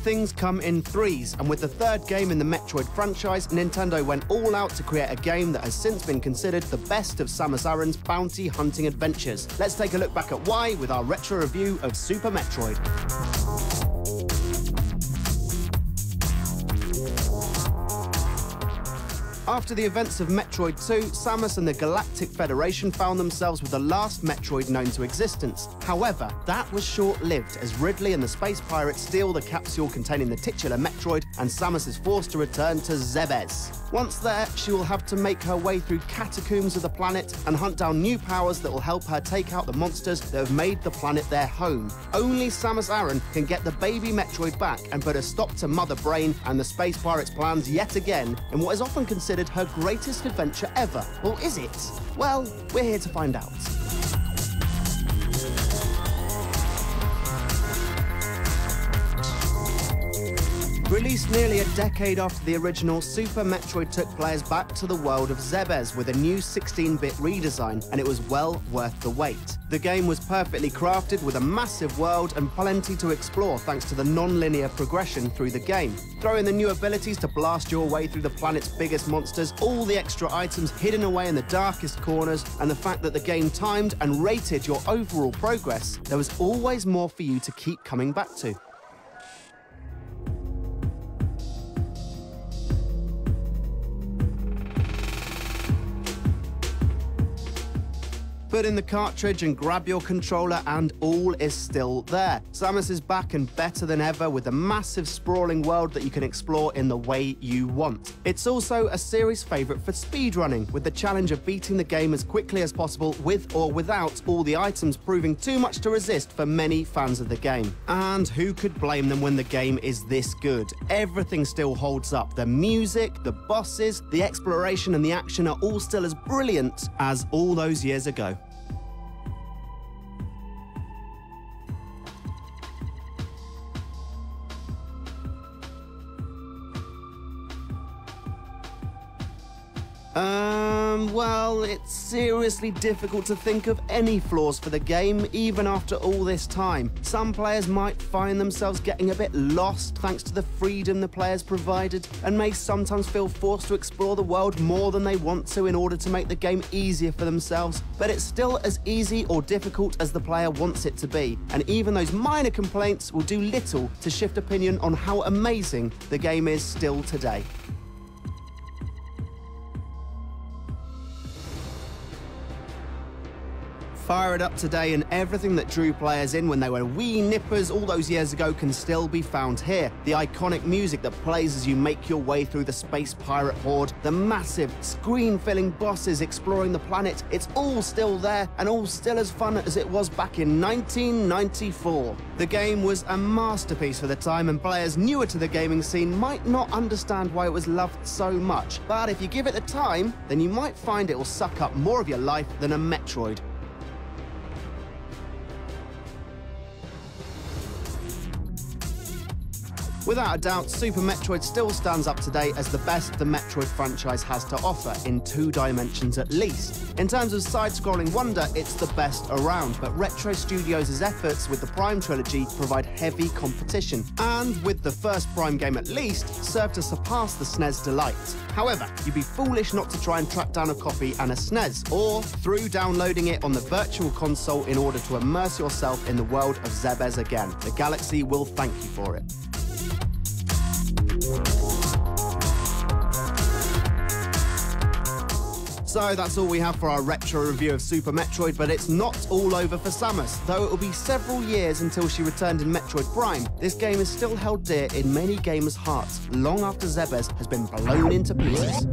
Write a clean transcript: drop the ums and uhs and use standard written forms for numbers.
things come in threes, and with the third game in the Metroid franchise, Nintendo went all out to create a game that has since been considered the best of Samus Aran's bounty hunting adventures. Let's take a look back at why with our retro review of Sūpā Metroid. After the events of Metroid 2, Samus and the Galactic Federation found themselves with the last Metroid known to existence. However, that was short-lived as Ridley and the space pirates steal the capsule containing the titular Metroid, and Samus is forced to return to Zebes. Once there, she will have to make her way through catacombs of the planet and hunt down new powers that will help her take out the monsters that have made the planet their home. Only Samus Aran can get the baby Metroid back and put a stop to Mother Brain and the space pirates' plans yet again in what is often considered her greatest adventure ever. Or is it? Well, we're here to find out. Released nearly a decade after the original, Sūpā Metroid took players back to the world of Zebes with a new 16-bit redesign, and it was well worth the wait. The game was perfectly crafted with a massive world and plenty to explore thanks to the non-linear progression through the game. Throw in the new abilities to blast your way through the planet's biggest monsters, all the extra items hidden away in the darkest corners, and the fact that the game timed and rated your overall progress, there was always more for you to keep coming back to. Put in the cartridge and grab your controller and all is still there. Samus is back and better than ever with a massive sprawling world that you can explore in the way you want. It's also a series favourite for speedrunning, with the challenge of beating the game as quickly as possible with or without all the items proving too much to resist for many fans of the game. And who could blame them when the game is this good? Everything still holds up. The music, the bosses, the exploration and the action are all still as brilliant as all those years ago. Well, it's seriously difficult to think of any flaws for the game, even after all this time. Some players might find themselves getting a bit lost thanks to the freedom the players provided, and may sometimes feel forced to explore the world more than they want to in order to make the game easier for themselves. But it's still as easy or difficult as the player wants it to be, and even those minor complaints will do little to shift opinion on how amazing the game is still today. Fire it up today and everything that drew players in when they were wee nippers all those years ago can still be found here. The iconic music that plays as you make your way through the space pirate horde, the massive screen-filling bosses exploring the planet, it's all still there and all still as fun as it was back in 1994. The game was a masterpiece for the time, and players newer to the gaming scene might not understand why it was loved so much, but if you give it the time, then you might find it will suck up more of your life than a Metroid. Without a doubt, Sūpā Metroid still stands up today as the best the Metroid franchise has to offer, in 2 dimensions at least. In terms of side-scrolling wonder, it's the best around, but Retro Studios' efforts with the Prime trilogy provide heavy competition, and with the first Prime game at least, serve to surpass the SNES delight. However, you'd be foolish not to try and track down a copy and a SNES, or through downloading it on the Virtual Console in order to immerse yourself in the world of Zebes again. The Galaxy will thank you for it. So that's all we have for our retro review of Sūpā Metroid, but it's not all over for Samus. Though it will be several years until she returned in Metroid Prime, this game is still held dear in many gamers' hearts, long after Zebes has been blown into pieces.